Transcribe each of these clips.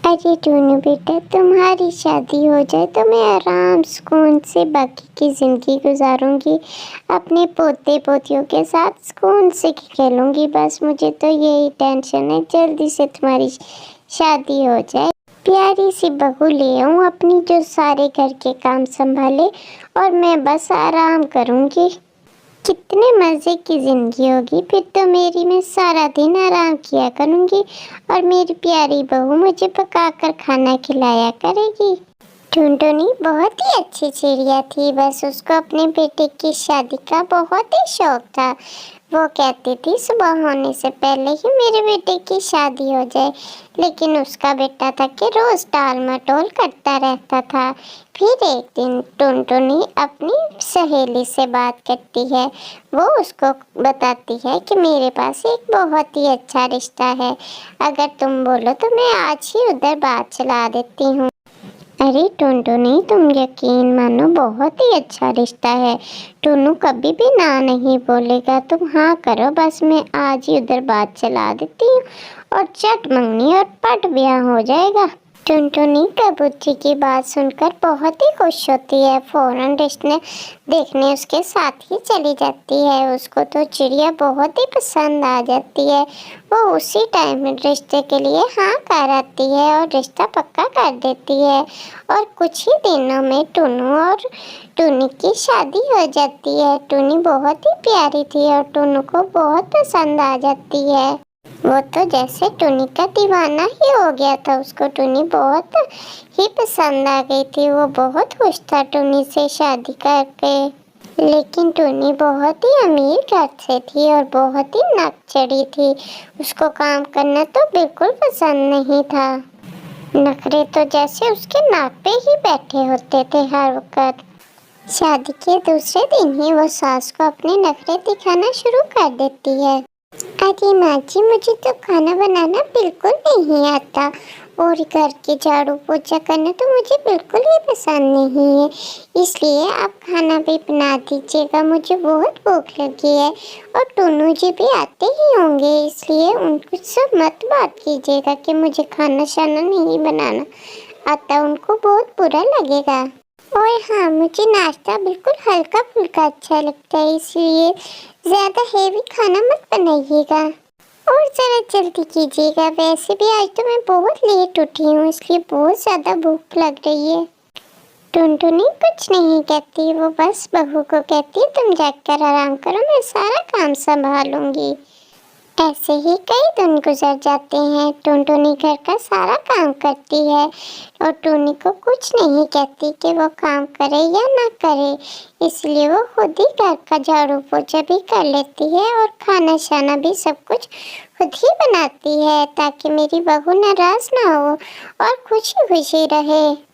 अरे टूनू बेटा, तुम्हारी शादी हो जाए तो मैं आराम सुकून से बाकी की ज़िंदगी गुजारूंगी, अपने पोते पोतियों के साथ सुकून से खेलूंगी। बस मुझे तो यही टेंशन है, जल्दी से तुम्हारी शादी हो जाए, प्यारी सी बहू ले आऊं अपनी, जो सारे घर के काम संभाले और मैं बस आराम करूंगी। कितने मज़े की ज़िंदगी होगी फिर तो मेरी। मैं सारा दिन आराम किया करूँगी और मेरी प्यारी बहू मुझे पकाकर खाना खिलाया करेगी। टुनटुनी बहुत ही अच्छी चिड़िया थी, बस उसको अपने बेटे की शादी का बहुत ही शौक था। वो कहती थी सुबह होने से पहले ही मेरे बेटे की शादी हो जाए, लेकिन उसका बेटा था कि रोज़ टाल मटोल करता रहता था। फिर एक दिन टुनटुनी अपनी सहेली से बात करती है। वो उसको बताती है कि मेरे पास एक बहुत ही अच्छा रिश्ता है, अगर तुम बोलो तो मैं आज ही उधर बात चला देती हूँ। अरे टुनटुनी, तुम यकीन मानो बहुत ही अच्छा रिश्ता है, टुन्नू कभी भी ना नहीं बोलेगा। तुम हाँ करो बस, मैं आज ही उधर बात चला देती हूँ और चट मंगनी और पट ब्याह हो जाएगा। टुनटुनी कबूतरी की बात सुनकर बहुत ही खुश होती है, फौरन रिश्ते देखने उसके साथ ही चली जाती है। उसको तो चिड़िया बहुत ही पसंद आ जाती है। वो उसी टाइम रिश्ते के लिए हाँ कर आती है और रिश्ता पक्का कर देती है, और कुछ ही दिनों में टुन्नू और टुन्नी की शादी हो जाती है। टुन्नी बहुत ही प्यारी थी और टुन्नू को बहुत पसंद आ जाती है। वो तो जैसे टुन्नी का दीवाना ही हो गया था, उसको टुन्नी बहुत ही पसंद आ गई थी। वो बहुत खुश था टुन्नी से शादी करके, लेकिन टुन्नी बहुत ही अमीर घर से थी और बहुत ही नाक चढ़ी थी। उसको काम करना तो बिल्कुल पसंद नहीं था। नखरे तो जैसे उसके नाक पे ही बैठे होते थे हर वक्त। शादी के दूसरे दिन ही वो सास को अपने नखरे दिखाना शुरू कर देती है। अरे माँ जी, मुझे तो खाना बनाना बिल्कुल नहीं आता, और घर के झाड़ू पोछा करना तो मुझे बिल्कुल ही पसंद नहीं है, इसलिए आप खाना भी बना दीजिएगा, मुझे बहुत भूख लगी है। और टुन्नू जी भी आते ही होंगे, इसलिए उनको सब मत बात कीजिएगा कि मुझे खाना शाना नहीं बनाना आता, उनको बहुत बुरा लगेगा। और हाँ, मुझे नाश्ता बिल्कुल हल्का फुल्का अच्छा लगता है, इसलिए ज़्यादा हेवी खाना मत बनाइएगा और ज़रा जल्दी कीजिएगा। वैसे भी आज तो मैं बहुत लेट उठी हूँ, इसलिए बहुत ज़्यादा भूख लग रही है। टुनटुनी कुछ नहीं कहती, वो बस बहू को कहती है तुम जाकर आराम करो, मैं सारा काम संभालूंगी। ऐसे ही कई दिन गुजर जाते हैं। टुनटुनी घर का सारा काम करती है और टुन्नी को कुछ नहीं कहती कि वो काम करे या ना करे, इसलिए वो खुद ही घर का झाड़ू पोछा भी कर लेती है और खाना शाना भी सब कुछ खुद ही बनाती है, ताकि मेरी बहू नाराज ना हो और खुशी खुशी रहे।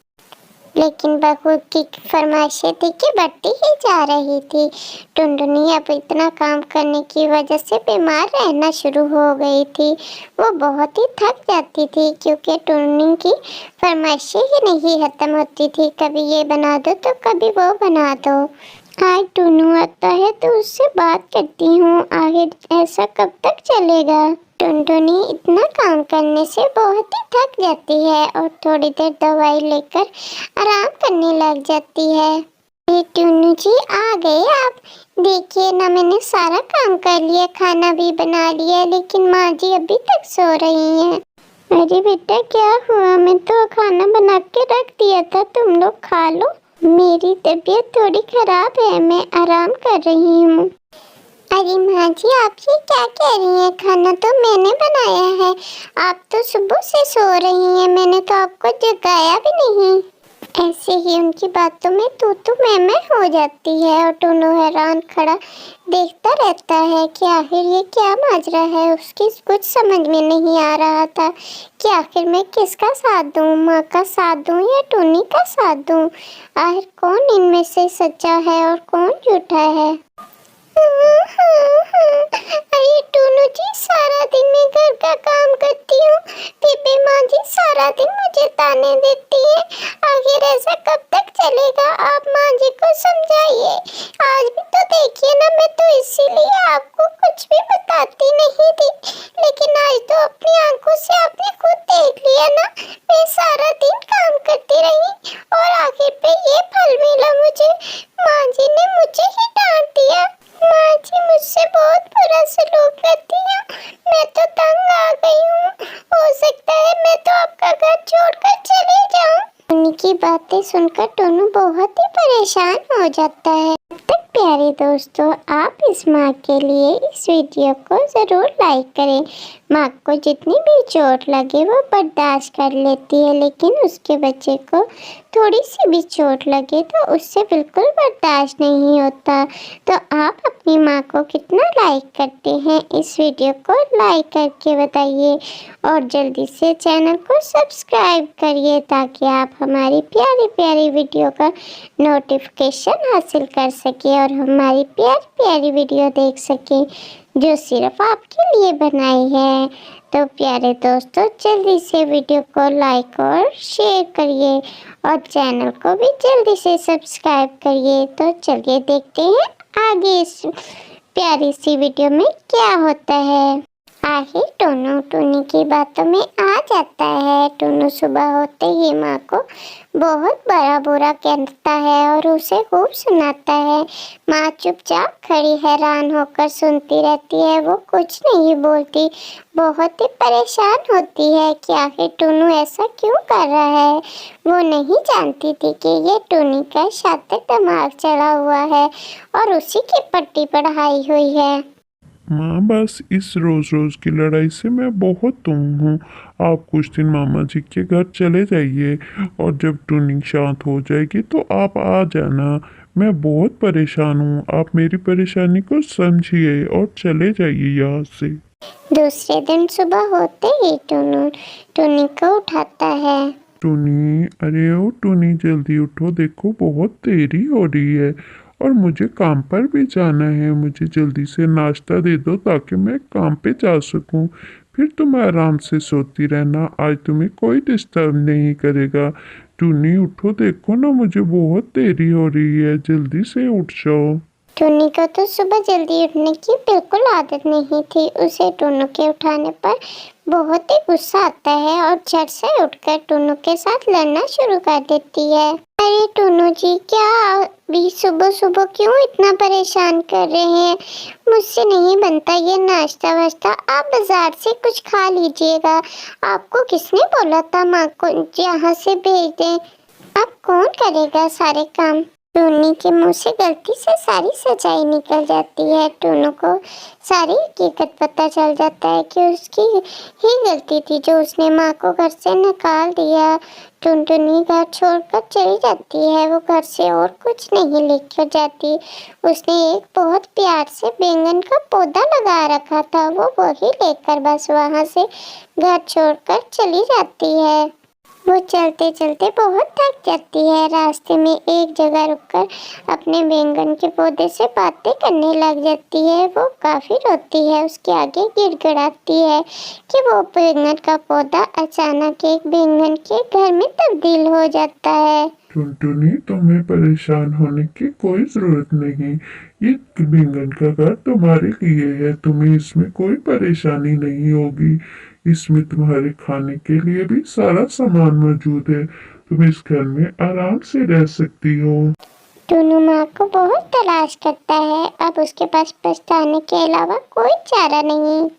लेकिन बहू की फरमाइशें थी कि बढ़ती ही जा रही थी। टुनटुनी अब इतना काम करने की वजह से बीमार रहना शुरू हो गई थी। वो बहुत ही थक जाती थी, क्योंकि टुनटुनी की फरमाइशें ही नहीं खत्म होती थी, कभी ये बना दो तो कभी वो बना दो। आज टुन्नू आता है तो उससे बात करती हूँ, आखिर ऐसा कब तक चलेगा। टुनटुनी इतना काम करने से बहुत ही थक जाती है और थोड़ी देर दवाई लेकर आराम करने लग जाती है। ये टुन्नू जी आ गए आप, देखिए ना, मैंने सारा काम कर लिया, खाना भी बना लिया, लेकिन माँ जी अभी तक सो रही हैं। अरे बेटा, क्या हुआ? मैं तो खाना बना के रख दिया था, तुम लोग खा लो। मेरी तबीयत थोड़ी खराब है, मैं आराम कर रही हूँ। अरे माँ जी, आप ये क्या कह रही हैं? खाना तो मैंने बनाया है, आप तो सुबह से सो रही हैं, मैंने तो आपको जगाया भी नहीं। ऐसे ही उनकी बातों में तू मैं हो जाती है और टुन्नू हैरान खड़ा देखता रहता है कि आखिर ये क्या माजरा है। उसकी कुछ समझ में नहीं आ रहा था कि आखिर मैं किसका साथ दूँ, माँ का साथ दूँ या टुन्नी का साथ दूँ। आखिर कौन इनमें से सच्चा है और कौन झूठा है। अरे टुन्नू जी, सारा दिन मैं घर का काम करती हूँ, बेबे माँ जी सारा दिन मुझे ताने देती है, आखिर ऐसा कब तक चलेगा? आप माँ जी को समझाइए। आज भी तो देखिए ना, मैं तो इसीलिए आपको कुछ भी बताती नहीं थी, लेकिन आज तो अपनी आंखों से आपने खुद देख लिया ना। मैं सारा दिन काम करती रही और आखिर पे ये फल मिला मुझे। माँ जी ने मुझे ही डांट दिया। माँ जी मुझसे बहुत बुरा सलूक करती है। मैं तो तंग आ गई हूँ। हो सकता है मैं तो आपका घर छोड़कर चले जाऊँ। उनकी बातें सुनकर टोनू बहुत ही परेशान हो जाता है। तब तक प्यारे दोस्तों, आप इस माँ के लिए इस वीडियो को ज़रूर लाइक करें। माँ को जितनी भी चोट लगे वो बर्दाश्त कर लेती है, लेकिन उसके बच्चे को थोड़ी सी भी चोट लगे तो उससे बिल्कुल बर्दाश्त नहीं होता। तो आप अपनी माँ को कितना लाइक करते हैं? इस वीडियो को लाइक करके बताइए और जल्दी से चैनल को सब्सक्राइब करिए ताकि आप हमारी प्यारी प्यारी वीडियो का नोटिफिकेशन हासिल कर सकें और हमारी प्यारी प्यारी वीडियो देख सकें जो सिर्फ आपके लिए बनाई है। तो प्यारे दोस्तों, जल्दी से वीडियो को लाइक और शेयर करिए और चैनल को भी जल्दी से सब्सक्राइब करिए। तो चलिए देखते हैं आगे इस प्यारी सी वीडियो में क्या होता है। आखिर टोनू टूनी की बातों में आ जाता है। टोनू सुबह होते ही माँ को बहुत बड़ा बुरा कहता है और उसे खूब सुनाता है। माँ चुपचाप खड़ी हैरान होकर सुनती रहती है, वो कुछ नहीं बोलती। बहुत ही परेशान होती है कि आखिर टोनू ऐसा क्यों कर रहा है। वो नहीं जानती थी कि ये टोनी का शातिर दिमाग चढ़ा हुआ है और उसी की पट्टी पढ़ाई हुई है। माँ, बस इस रोज रोज की लड़ाई से मैं बहुत तंग हूँ। आप कुछ दिन मामा जी के घर चले जाइए और जब टूनिंग शांत हो जाएगी तो आप आ जाना। मैं बहुत परेशान हूँ, आप मेरी परेशानी को समझिए और चले जाइए यहाँ से। दूसरे दिन सुबह होते ही टोनू टोनी को उठाता है। टूनी, अरे ओ टूनी, जल्दी उठो, देखो बहुत देरी हो रही है और मुझे काम पर भी जाना है। मुझे जल्दी से नाश्ता दे दो ताकि मैं काम पे जा सकूं। फिर तुम आराम से सोती रहना, आज तुम्हें कोई डिस्टर्ब नहीं करेगा। टूनी उठो, देखो ना मुझे बहुत देरी हो रही है, जल्दी से उठ जाओ। टोनी को तो सुबह जल्दी उठने की बिल्कुल आदत नहीं थी। उसे टोनू के उठाने पर बहुत ही गुस्सा आता है और झट से उठकर टोनू के साथ लड़ना शुरू कर देती है। अरे टोनू जी, क्या भी सुबह सुबह क्यों इतना परेशान कर रहे हैं? मुझसे नहीं बनता ये नाश्ता वाश्ता, आप बाजार से कुछ खा लीजिएगा। आपको किसने बोला था माँ को यहाँ से भेज दें? अब कौन करेगा सारे काम? टोनी के मुंह से गलती से सारी सच्चाई निकल जाती है। टोनू को सारी हकीकत पता चल जाता है कि उसकी ही गलती थी जो उसने माँ को घर से निकाल दिया। टुनटुनी घर छोड़कर चली जाती है। वो घर से और कुछ नहीं लेकर जाती। उसने एक बहुत प्यार से बैंगन का पौधा लगा रखा था, वो वही लेकर बस वहाँ से घर छोड़कर चली जाती है। वो चलते चलते बहुत थक जाती है। रास्ते में एक जगह रुककर अपने बैंगन के पौधे से बातें करने लग जाती है। वो काफी रोती है, उसके आगे गिड़गिड़ाती है कि वो बैंगन का पौधा अचानक एक बैंगन के घर में तब्दील हो जाता है। टुनटुनी, तुम्हें परेशान होने की कोई जरूरत नहीं। ये बैंगन का घर तुम्हारे लिए है, तुम्हें इसमें कोई परेशानी नहीं होगी। इसमें तुम्हारे खाने के लिए भी सारा सामान मौजूद है, तुम इस घर में आराम से रह सकती हो। टुनू माँ को बहुत तलाश करता है। अब उसके पास पछताने के अलावा कोई चारा नहीं।